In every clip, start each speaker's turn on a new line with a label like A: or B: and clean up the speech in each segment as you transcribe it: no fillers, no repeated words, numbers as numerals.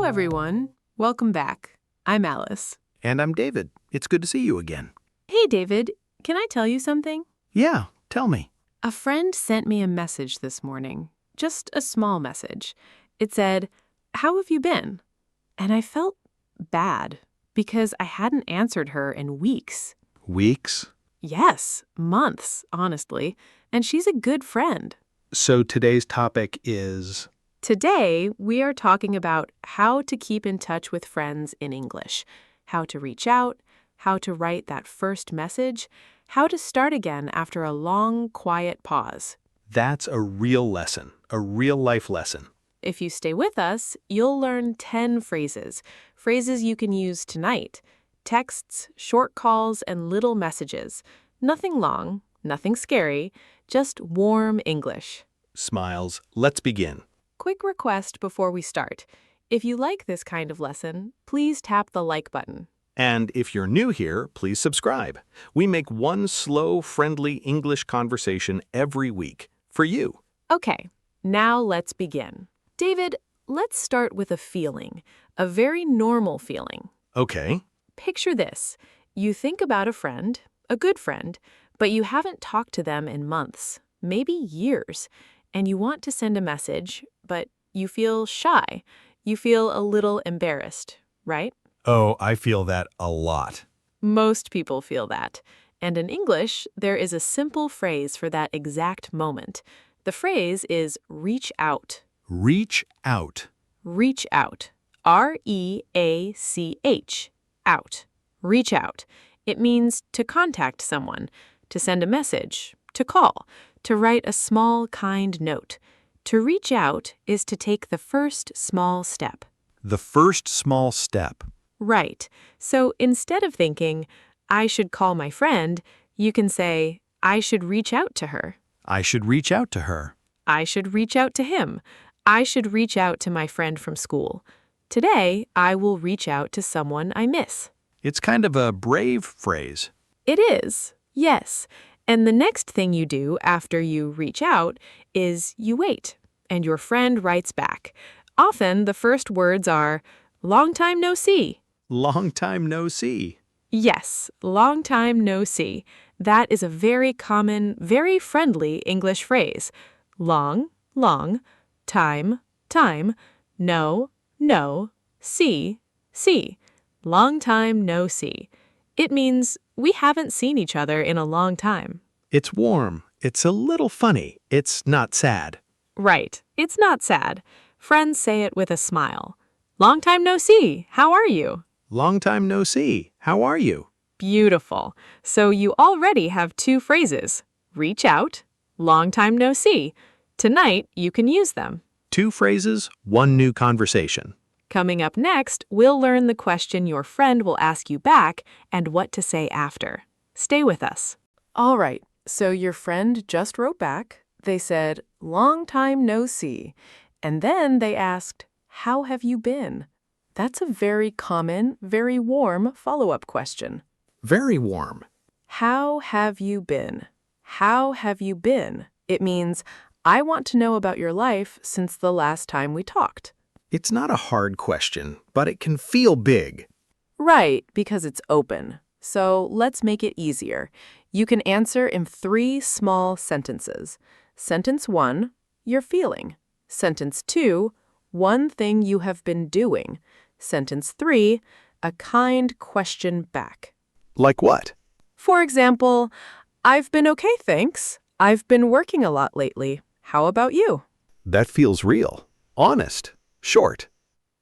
A: everyone. Welcome back. I'm Alice.
B: And I'm David. It's good to see you again.
A: Hey, David, can I tell you something?
B: Yeah, tell me.
A: A friend sent me a message this morning. Just a small message. It said, "How have you been?" And I felt bad because I hadn't answered her in weeks.
B: Weeks?
A: Yes, months, honestly. And she's a good friend.
B: So today's topic is...
A: Today, we are talking about how to keep in touch with friends in English, how to reach out, how to write that first message, how to start again after a long, quiet pause.
B: That's a real lesson, a real-life lesson.
A: If you stay with us, you'll learn 10 phrases you can use tonight. Texts, short calls, and little messages. Nothing long, nothing scary, just warm English.
B: Smiles, let's begin.
A: Quick request before we start. If you like this kind of lesson, please tap the like button.
B: And if you're new here, please subscribe. We make one slow, friendly English conversation every week for you.
A: Okay, now let's begin. David, let's start with a feeling, a very normal feeling.
B: Okay.
A: Picture this. You think about a friend, a good friend, but you haven't talked to them in months, maybe years, and you want to send a message, but you feel shy. You feel a little embarrassed, right?
B: Oh, I feel that a lot.
A: Most people feel that. And in English, there is a simple phrase for that exact moment. The phrase is reach out.
B: Reach out.
A: Reach out. R-E-A-C-H. Out. Reach out. It means to contact someone, to send a message, to call, to write a small, kind note. To reach out is to take the first small step.
B: The first small step.
A: Right. So instead of thinking, I should call my friend, you can say, I should reach out to her.
B: I should reach out to her.
A: I should reach out to him. I should reach out to my friend from school. Today, I will reach out to someone I miss.
B: It's kind of a brave phrase.
A: It is, yes. And the next thing you do after you reach out is you wait, and your friend writes back. Often, the first words are, long time no see.
B: Long time no see.
A: Yes, long time no see. That is a very common, very friendly English phrase. Long, time, no, see. Long time no see. It means we haven't seen each other in a long time.
B: It's warm. It's a little funny. It's not sad.
A: Right. It's not sad. Friends say it with a smile. Long time no see. How are you?
B: Long time no see. How are you?
A: Beautiful. So you already have 2 phrases. Reach out, long time no see. Tonight, you can use them.
B: 2 phrases, 1 new conversation.
A: Coming up next, we'll learn the question your friend will ask you back and what to say after. Stay with us. All right, so your friend just wrote back. They said, long time no see. And then they asked, how have you been? That's a very common, very warm follow-up question.
B: Very warm.
A: How have you been? How have you been? It means, I want to know about your life since the last time we talked.
B: It's not a hard question, but it can feel big.
A: Right, because it's open. So let's make it easier. You can answer in 3 small sentences. Sentence 1, you're feeling. Sentence 2, one thing you have been doing. Sentence 3, a kind question back.
B: Like what?
A: For example, I've been okay, thanks. I've been working a lot lately. How about you?
B: That feels real. Honest. Short.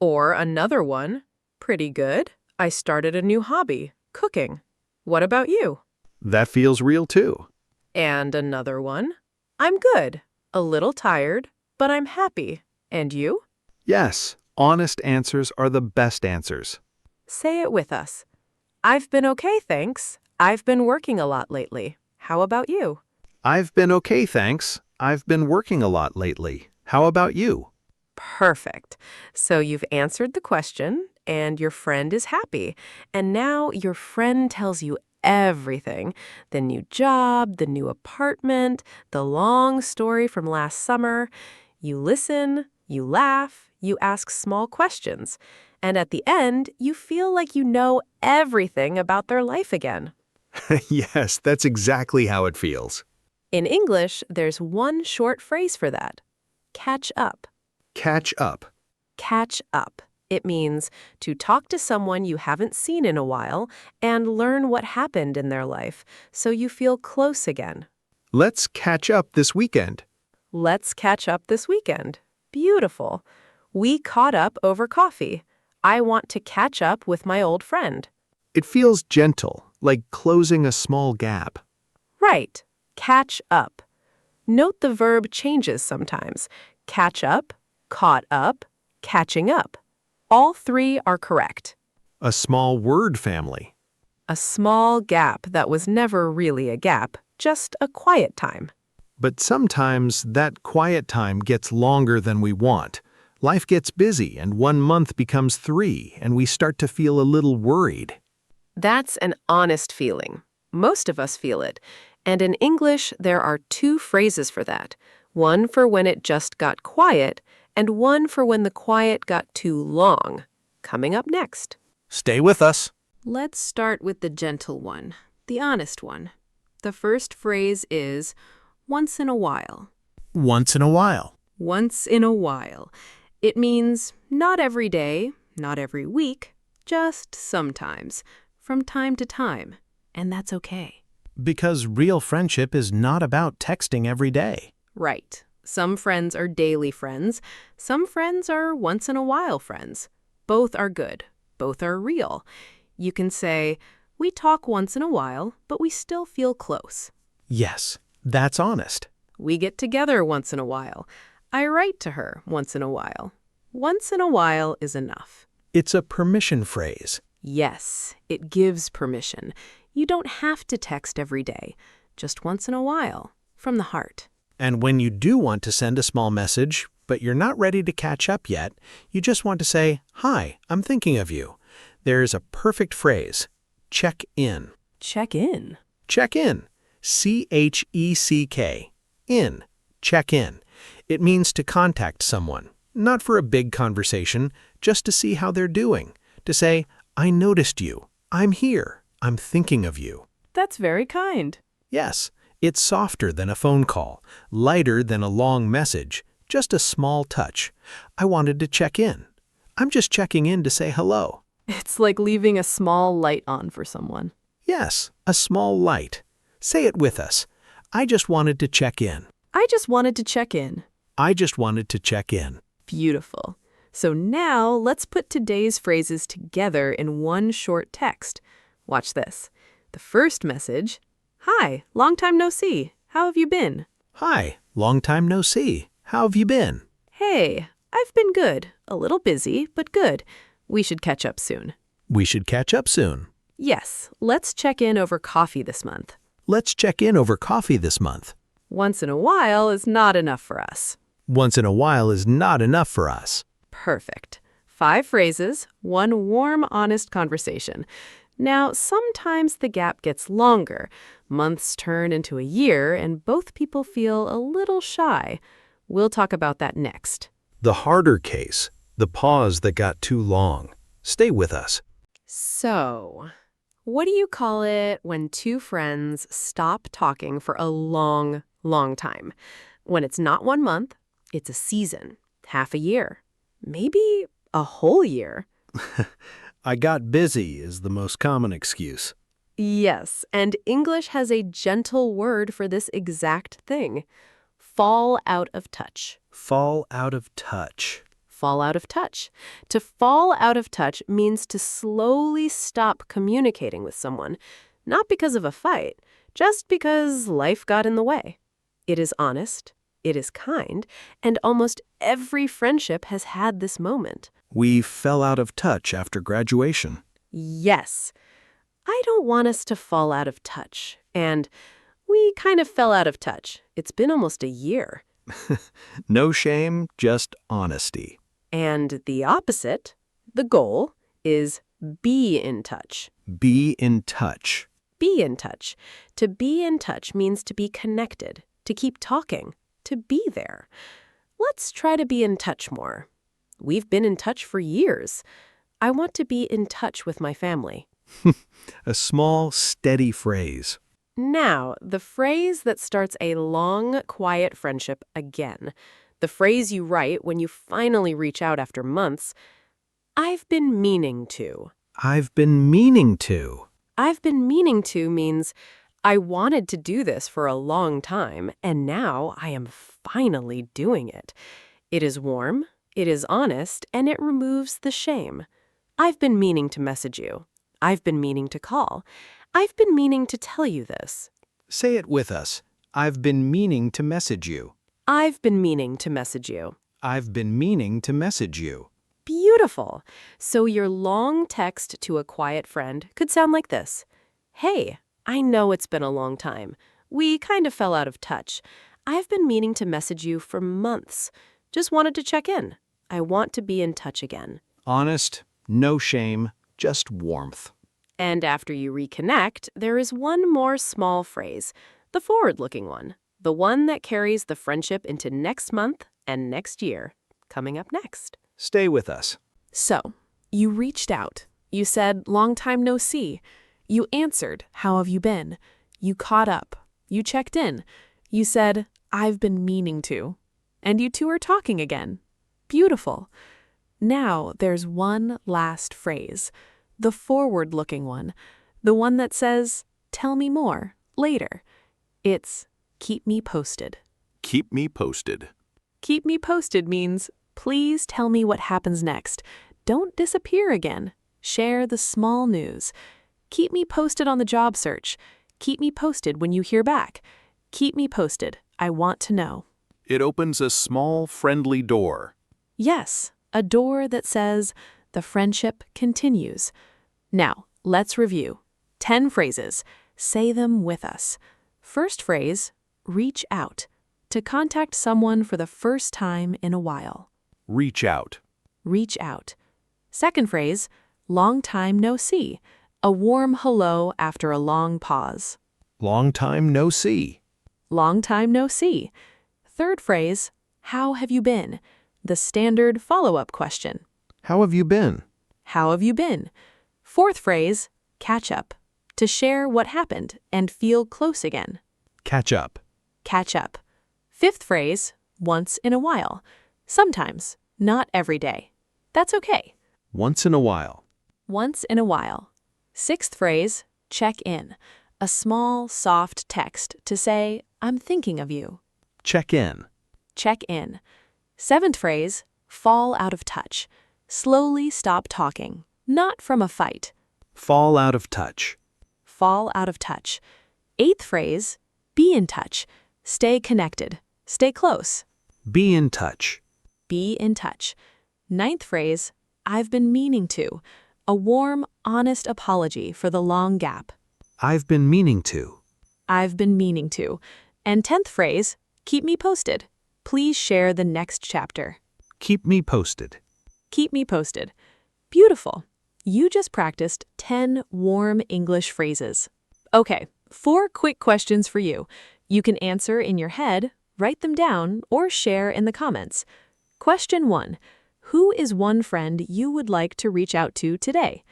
A: Or another one, pretty good. I started a new hobby, cooking. What about you?
B: That feels real too.
A: And another one, I'm good. A little tired, but I'm happy. And you?
B: Yes, honest answers are the best answers.
A: Say it with us. I've been okay, thanks. I've been working a lot lately. How about you?
B: I've been okay, thanks. I've been working a lot lately. How about you?
A: Perfect. So you've answered the question, and your friend is happy. And now your friend tells you everything. The new job, the new apartment, the long story from last summer. You listen, You laugh, you ask small questions, and at the end, you feel like you know everything about their life again.
B: Yes, that's exactly how it feels.
A: In English, there's one short phrase for that. Catch up.
B: Catch up.
A: Catch up. It means to talk to someone you haven't seen in a while and learn what happened in their life so you feel close again.
B: Let's catch up this weekend.
A: Let's catch up this weekend. Beautiful. We caught up over coffee. I want to catch up with my old friend.
B: It feels gentle, like closing a small gap.
A: Right. Catch up. Note the verb changes sometimes. Catch up, caught up, catching up. All three are correct.
B: A small word family.
A: A small gap that was never really a gap, just a quiet time.
B: But sometimes that quiet time gets longer than we want. Life gets busy and 1 month becomes 3 and we start to feel a little worried.
A: That's an honest feeling. Most of us feel it. And in English, there are 2 phrases for that. One for when it just got quiet, and one for when the quiet got too long. Coming up next.
B: Stay with us.
A: Let's start with the gentle one, the honest one. The first phrase is once in a while.
B: Once in a while.
A: Once in a while. It means not every day, not every week, just sometimes, from time to time. And that's okay.
C: Because real friendship is not about texting every day.
A: Right. Some friends are daily friends. Some friends are once-in-a-while friends. Both are good. Both are real. You can say, we talk once in a while, but we still feel close.
C: Yes, that's honest.
A: We get together once in a while. I write to her once in a while. Once in a while is enough.
C: It's a permission phrase.
A: Yes, it gives permission. You don't have to text every day, just once in a while, from the heart.
C: And when you do want to send a small message, but you're not ready to catch up yet, you just want to say, "Hi, I'm thinking of you." There's a perfect phrase. Check in.
A: Check in.
C: Check in. C-H-E-C-K. In. Check in. It means to contact someone, not for a big conversation, just to see how they're doing. To say, I noticed you. I'm here. I'm thinking of you.
A: That's very kind.
C: Yes, it's softer than a phone call, lighter than a long message, just a small touch. I wanted to check in. I'm just checking in to say hello.
A: It's like leaving a small light on for someone.
C: Yes, a small light. Say it with us. I just wanted to check in.
A: I just wanted to check in.
C: I just wanted to check in.
A: Beautiful. So now let's put today's phrases together in one short text. Watch this. The first message, hi, long time no see. How have you been?
C: Hi, long time no see. How have you been?
A: Hey, I've been good. A little busy, but good. We should catch up soon.
C: We should catch up soon.
A: Yes, let's check in over coffee this month.
C: Let's check in over coffee this month.
A: Once in a while is not enough for us.
C: Once in a while is not enough for us.
A: Perfect. 5 phrases, 1 warm, honest conversation. Now, sometimes the gap gets longer. Months turn into a year, and both people feel a little shy. We'll talk about that next.
B: The harder case, the pause that got too long. Stay with us.
A: So, what do you call it when 2 friends stop talking for a long, long time? When it's not 1 month, it's a season, half a year, maybe a whole year.
B: I got busy is the most common excuse.
A: Yes, and English has a gentle word for this exact thing. Fall out of touch.
B: Fall out of touch.
A: Fall out of touch. To fall out of touch means to slowly stop communicating with someone, not because of a fight, just because life got in the way. It is honest, it is kind, and almost every friendship has had this moment.
B: We fell out of touch after graduation.
A: Yes. I don't want us to fall out of touch. And we kind of fell out of touch. It's been almost a year.
B: No shame, just honesty.
A: And the opposite, the goal, is be in touch.
B: Be in touch.
A: Be in touch. To be in touch means to be connected, to keep talking, to be there. Let's try to be in touch more. We've been in touch for years. I want to be in touch with my family.
B: A small, steady phrase.
A: Now, the phrase that starts a long, quiet friendship again. The phrase you write when you finally reach out after months. I've been meaning to.
B: I've been meaning to.
A: I've been meaning to means I wanted to do this for a long time, and now I am finally doing it. It is warm, it is honest, and it removes the shame. I've been meaning to message you. I've been meaning to call. I've been meaning to tell you this.
B: Say it with us. I've been meaning to message you.
A: I've been meaning to message you.
B: I've been meaning to message you.
A: Beautiful. So your long text to a quiet friend could sound like this. Hey, I know it's been a long time. We kind of fell out of touch. I've been meaning to message you for months. Just wanted to check in. I want to be in touch again.
B: Honest, no shame, just warmth.
A: And after you reconnect, there is one more small phrase, the forward-looking one, the one that carries the friendship into next month and next year, coming up next.
B: Stay with us.
A: So, you reached out. You said, long time no see. You answered, how have you been? You caught up. You checked in. You said, I've been meaning to. And you two are talking again. Beautiful. Now there's one last phrase, the forward-looking one, the one that says, tell me more, later. It's, keep me posted.
D: Keep me posted.
A: Keep me posted means, please tell me what happens next. Don't disappear again. Share the small news. Keep me posted on the job search. Keep me posted when you hear back. Keep me posted. I want to know.
D: It opens a small, friendly door.
A: Yes, a door that says, the friendship continues. Now, let's review. 10 phrases. Say them with us. First phrase, reach out. To contact someone for the first time in a while.
D: Reach out.
A: Reach out. Second phrase, long time no see. A warm hello after a long pause.
B: Long time no see.
A: Long time no see. Third phrase, how have you been? The standard follow-up question.
B: How have you been?
A: How have you been? Fourth phrase, catch up. To share what happened and feel close again.
B: Catch up.
A: Catch up. Fifth phrase, once in a while. Sometimes, not every day. That's okay.
B: Once in a while.
A: Once in a while. Sixth phrase, check in. A small, soft text to say, I'm thinking of you.
B: Check in.
A: Check in. Seventh phrase, fall out of touch. Slowly stop talking. Not from a fight.
B: Fall out of touch.
A: Fall out of touch. Eighth phrase, be in touch. Stay connected. Stay close.
B: Be in touch.
A: Be in touch. Ninth phrase, I've been meaning to. A warm, honest apology for the long gap.
B: I've been meaning to.
A: I've been meaning to. And 10th phrase, keep me posted. Please share the next chapter.
B: Keep me posted.
A: Keep me posted. Beautiful. You just practiced 10 warm English phrases. Okay, 4 quick questions for you. You can answer in your head, write them down, or share in the comments. Question 1. Who is one friend you would like to reach out to today?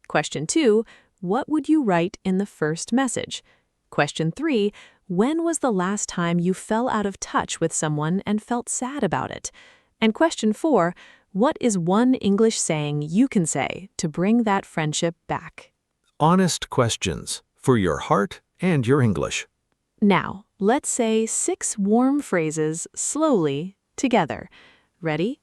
A: Question 2. What would you write in the first message? Question 3. When was the last time you fell out of touch with someone and felt sad about it? And question 4. What is one English saying you can say to bring that friendship back?
B: Honest questions for your heart and your English.
A: Now, let's say 6 warm phrases slowly together. Ready?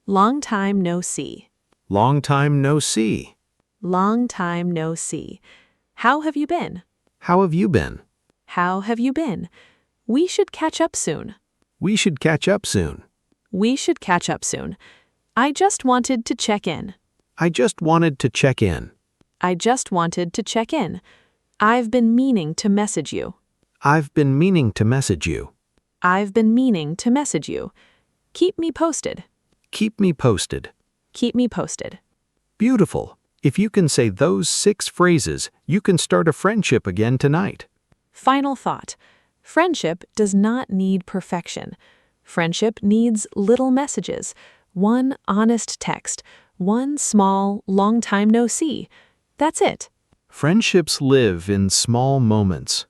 A: Long time no see.
B: Long time no see.
A: Long time no see. How have you been?
B: How have you been?
A: How have you been? We should catch up soon.
B: We should catch up soon.
A: We should catch up soon. I just wanted to check in.
B: I just wanted to check in.
A: I just wanted to check in. I've been meaning to message you.
B: I've been meaning to message you.
A: I've been meaning to message you. Keep me posted.
B: Keep me posted.
A: Keep me posted.
B: Beautiful. If you can say those 6 phrases, you can start a friendship again tonight.
A: Final thought. Friendship does not need perfection. Friendship needs little messages, one honest text, one small, long time no see. That's it.
B: Friendships live in small moments.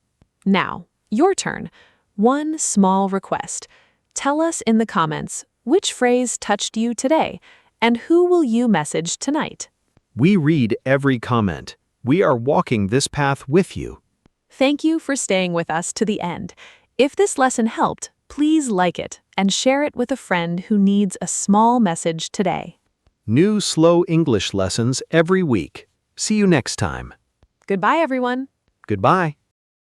A: Now, your turn. One small request. Tell us in the comments which phrase touched you today, and who will you message tonight?
B: We read every comment. We are walking this path with you.
A: Thank you for staying with us to the end. If this lesson helped, please like it and share it with a friend who needs a small message today.
B: New slow English lessons every week. See you next time.
A: Goodbye, everyone.
B: Goodbye.